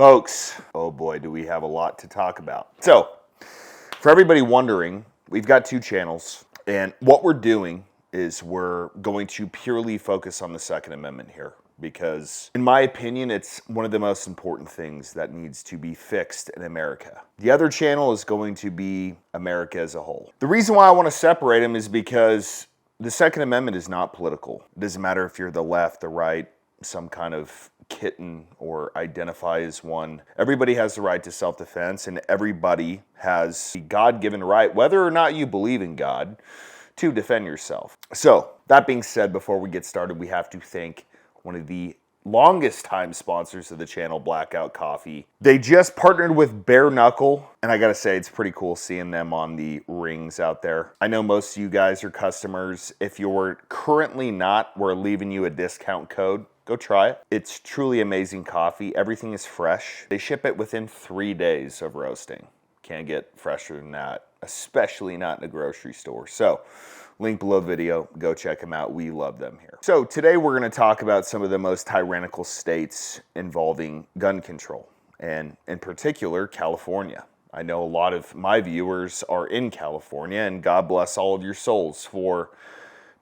Folks, oh boy, do we have a lot to talk about. So, for everybody wondering, we've got two channels, and what we're doing is we're going to purely focus on the Second Amendment here, because in my opinion, it's one of the most important things that needs to be fixed in America. The other channel is going to be America as a whole. The reason why I want to separate them is because the Second Amendment is not political. It doesn't matter if you're the left, the right, some kind of kitten or identify as one. Everybody has the right to self-defense, and everybody has the God-given right, whether or not you believe in God, to defend yourself. So, that being said, before we get started, we have to thank one of the longest time sponsors of the channel, Blackout Coffee. They just partnered with Bare Knuckle, and I gotta say, it's pretty cool seeing them on the rings out there. I know most of you guys are customers. If you're currently not, we're leaving you a discount code. Go try it. It's truly amazing coffee. Everything is fresh. They ship it within 3 days of roasting. Can't get fresher than that, especially not in a grocery store. So, link below the video. Go check them out. We love them here. So today we're going to talk about some of the most tyrannical states involving gun control, and in particular, California. I know a lot of my viewers are in California, and God bless all of your souls for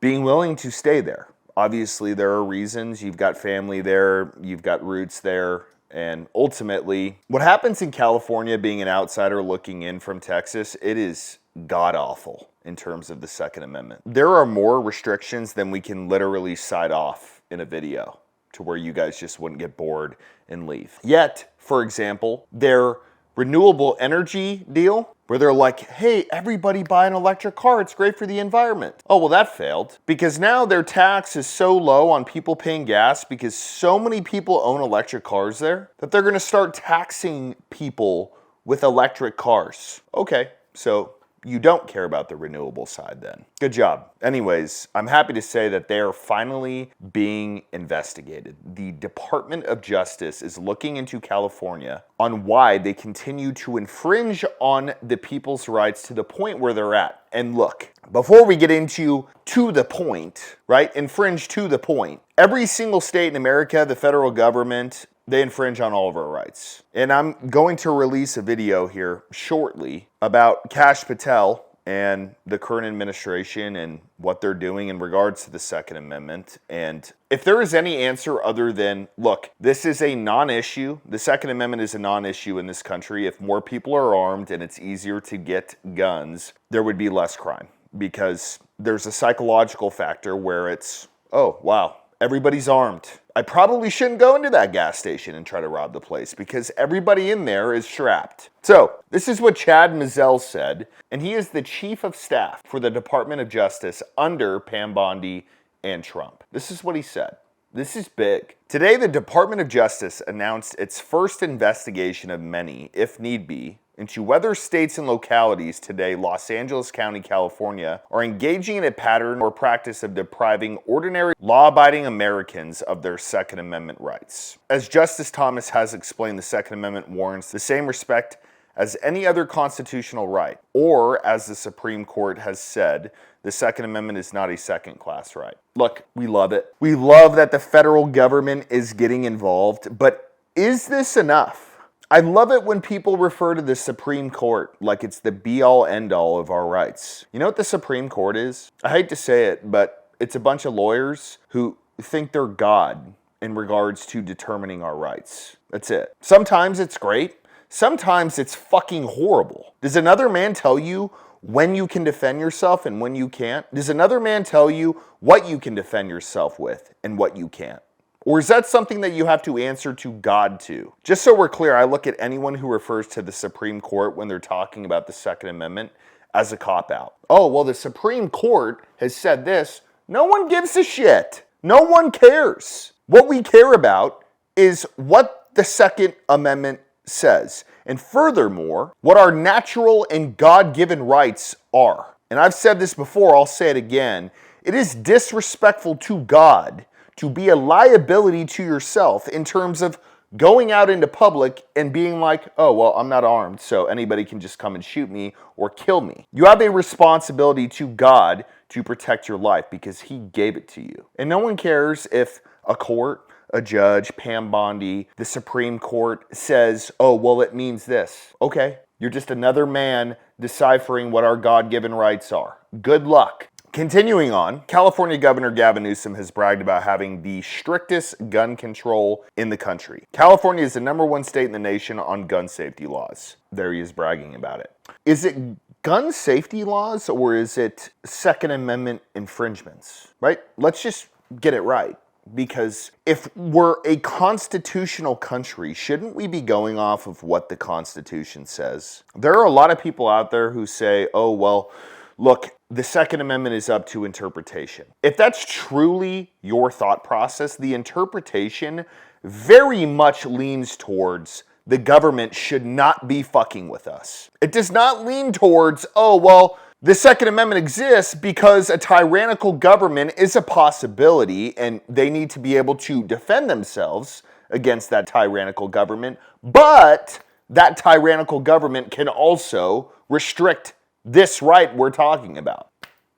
being willing to stay there. Obviously, there are reasons. You've got family there, you've got roots there, and ultimately, what happens in California, being an outsider looking in from Texas, it is god-awful in terms of the Second Amendment. There are more restrictions than we can literally cite off in a video to where you guys just wouldn't get bored and leave. Yet, for example, their renewable energy deal, where they're like, hey, everybody buy an electric car, it's great for the environment. Oh, well, that failed, because now their tax is so low on people paying gas because so many people own electric cars there that they're gonna start taxing people with electric cars. Okay, so you don't care about the renewable side then. Good job. Anyways, I'm happy to say that they are finally being investigated. The Department of Justice is looking into California on why they continue to infringe on the people's rights to the point where they're at. And look, before we get into to the point, right? Infringe to the point. Every single state in America, the federal government, they infringe on all of our rights. And I'm going to release a video here shortly about Kash Patel and the current administration and what they're doing in regards to the Second Amendment. And if there is any answer other than, look, this is a non-issue, the Second Amendment is a non-issue in this country. If more people are armed and it's easier to get guns, there would be less crime. Because there's a psychological factor where it's, oh, wow, everybody's armed. I probably shouldn't go into that gas station and try to rob the place because everybody in there is strapped. So, this is what Chad Mizell said, and he is the chief of staff for the Department of Justice under Pam Bondi and Trump. This is what he said. This is big. Today, the Department of Justice announced its first investigation of many, if need be, into whether states and localities, today Los Angeles County, California, are engaging in a pattern or practice of depriving ordinary law-abiding Americans of their Second Amendment rights. As Justice Thomas has explained, the Second Amendment warrants the same respect as any other constitutional right, or as the Supreme Court has said, the Second Amendment is not a second-class right. Look, we love it. We love that the federal government is getting involved, but is this enough? I love it when people refer to the Supreme Court like it's the be-all, end-all of our rights. You know what the Supreme Court is? I hate to say it, but it's a bunch of lawyers who think they're God in regards to determining our rights. That's it. Sometimes it's great. Sometimes it's fucking horrible. Does another man tell you when you can defend yourself and when you can't? Does another man tell you what you can defend yourself with and what you can't? Or is that something that you have to answer to God to? Just so we're clear, I look at anyone who refers to the Supreme Court when they're talking about the Second Amendment as a cop-out. Oh, well, the Supreme Court has said this. No one gives a shit. No one cares. What we care about is what the Second Amendment says. And furthermore, what our natural and God-given rights are. And I've said this before, I'll say it again. It is disrespectful to God to be a liability to yourself in terms of going out into public and being like, oh, well, I'm not armed, so anybody can just come and shoot me or kill me. You have a responsibility to God to protect your life because he gave it to you. And no one cares if a court, a judge, Pam Bondi, the Supreme Court says, oh, well, it means this. Okay, you're just another man deciphering what our God-given rights are. Good luck. Continuing on, California Governor Gavin Newsom has bragged about having the strictest gun control in the country. California is the #1 state in the nation on gun safety laws. There he is bragging about it. Is it gun safety laws or is it Second Amendment infringements, right? Let's just get it right. Because if we're a constitutional country, shouldn't we be going off of what the Constitution says? There are a lot of people out there who say, oh, well, look, the Second Amendment is up to interpretation. If that's truly your thought process, the interpretation very much leans towards the government should not be fucking with us. It does not lean towards, oh, well, the Second Amendment exists because a tyrannical government is a possibility and they need to be able to defend themselves against that tyrannical government, but that tyrannical government can also restrict this right we're talking about.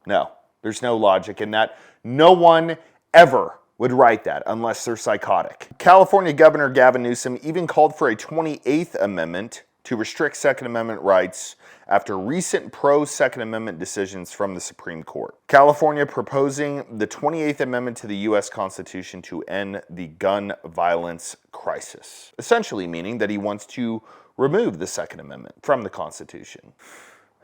No, there's no logic in that. No one ever would write that unless they're psychotic. California Governor Gavin Newsom even called for a 28th Amendment to restrict Second Amendment rights after recent pro-Second Amendment decisions from the Supreme Court. California proposing the 28th Amendment to the U.S. Constitution to end the gun violence crisis, essentially meaning that he wants to remove the Second Amendment from the Constitution.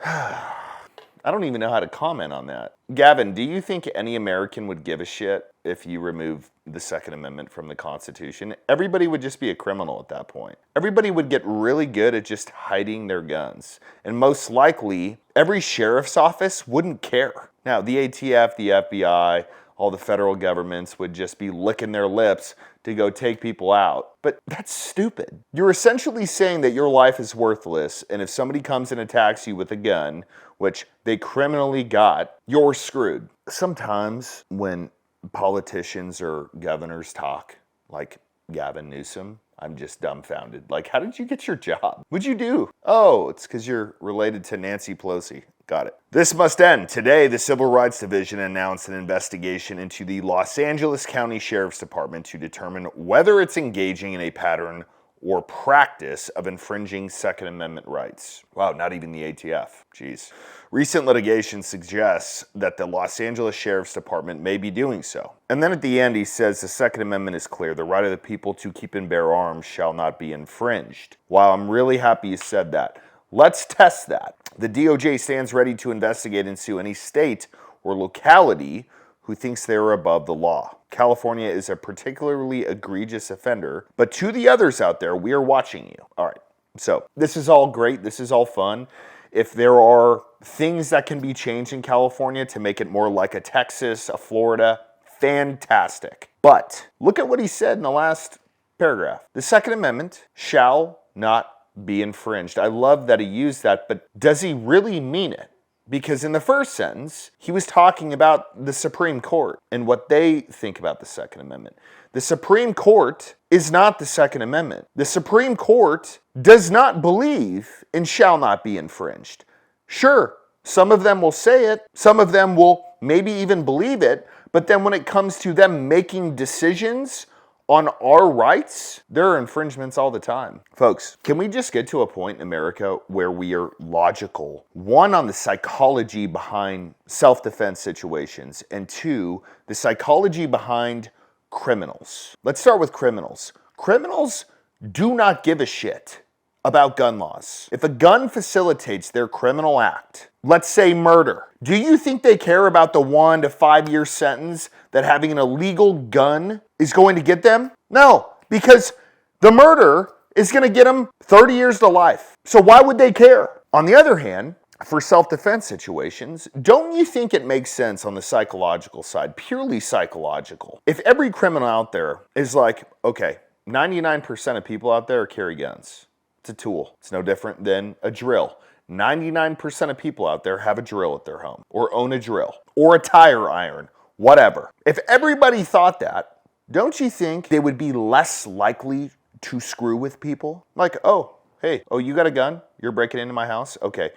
I don't even know how to comment on that. Gavin, do you think any American would give a shit if you remove the Second Amendment from the Constitution? Everybody would just be a criminal at that point. Everybody would get really good at just hiding their guns. And most likely, every sheriff's office wouldn't care. Now, the ATF, the FBI, all the federal governments would just be licking their lips to go take people out. But that's stupid. You're essentially saying that your life is worthless, and if somebody comes and attacks you with a gun, which they criminally got, you're screwed. Sometimes when politicians or governors talk, like Gavin Newsom, I'm just dumbfounded. Like, how did you get your job? What'd you do? Oh, it's because you're related to Nancy Pelosi. Got it. This must end. Today, the Civil Rights Division announced an investigation into the Los Angeles County Sheriff's Department to determine whether it's engaging in a pattern or practice of infringing Second Amendment rights. Wow, not even the ATF. Jeez. Recent litigation suggests that the Los Angeles Sheriff's Department may be doing so. And then at the end, he says the Second Amendment is clear. The right of the people to keep and bear arms shall not be infringed. Wow, I'm really happy you said that. Let's test that. The DOJ stands ready to investigate and sue any state or locality who thinks they are above the law. California is a particularly egregious offender, but to the others out there, we are watching you. All right, so this is all great. This is all fun. If there are things that can be changed in California to make it more like a Texas, a Florida, fantastic. But look at what he said in the last paragraph. The Second Amendment shall not be infringed. I love that he used that, but does he really mean it? Because in the first sentence, he was talking about the Supreme Court and what they think about the Second Amendment. The Supreme Court is not the Second Amendment. The Supreme Court does not believe and shall not be infringed. Sure, some of them will say it, some of them will maybe even believe it, but then when it comes to them making decisions on our rights, there are infringements all the time. Folks, can we just get to a point in America where we are logical? One, on the psychology behind self-defense situations, and two, the psychology behind criminals. Let's start with criminals. Criminals do not give a shit about gun laws. If a gun facilitates their criminal act, let's say murder, do you think they care about the 1 to 5 year sentence that having an illegal gun is going to get them? No, because the murder is going to get them 30 years to life. So why would they care? On the other hand, for self-defense situations, don't you think it makes sense on the psychological side, purely psychological? If every criminal out there is like, okay, 99% of people out there carry guns. It's a tool. It's no different than a drill. 99% of people out there have a drill at their home, or own a drill, or a tire iron, whatever. If everybody thought that, don't you think they would be less likely to screw with people? Like, oh, hey, oh, you got a gun? You're breaking into my house? Okay,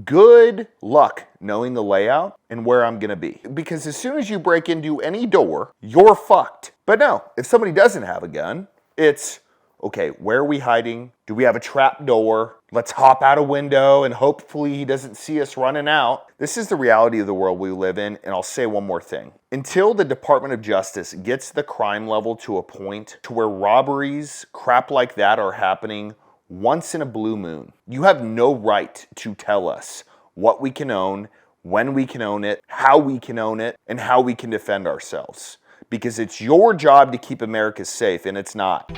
good luck knowing the layout and where I'm gonna be. Because as soon as you break into any door, you're fucked. But no, if somebody doesn't have a gun, it's, okay, where are we hiding? Do we have a trap door? Let's hop out a window and hopefully he doesn't see us running out. This is the reality of the world we live in, and I'll say one more thing. Until the Department of Justice gets the crime level to a point to where robberies, crap like that are happening once in a blue moon, you have no right to tell us what we can own, when we can own it, how we can own it, and how we can defend ourselves. Because it's your job to keep America safe, and it's not.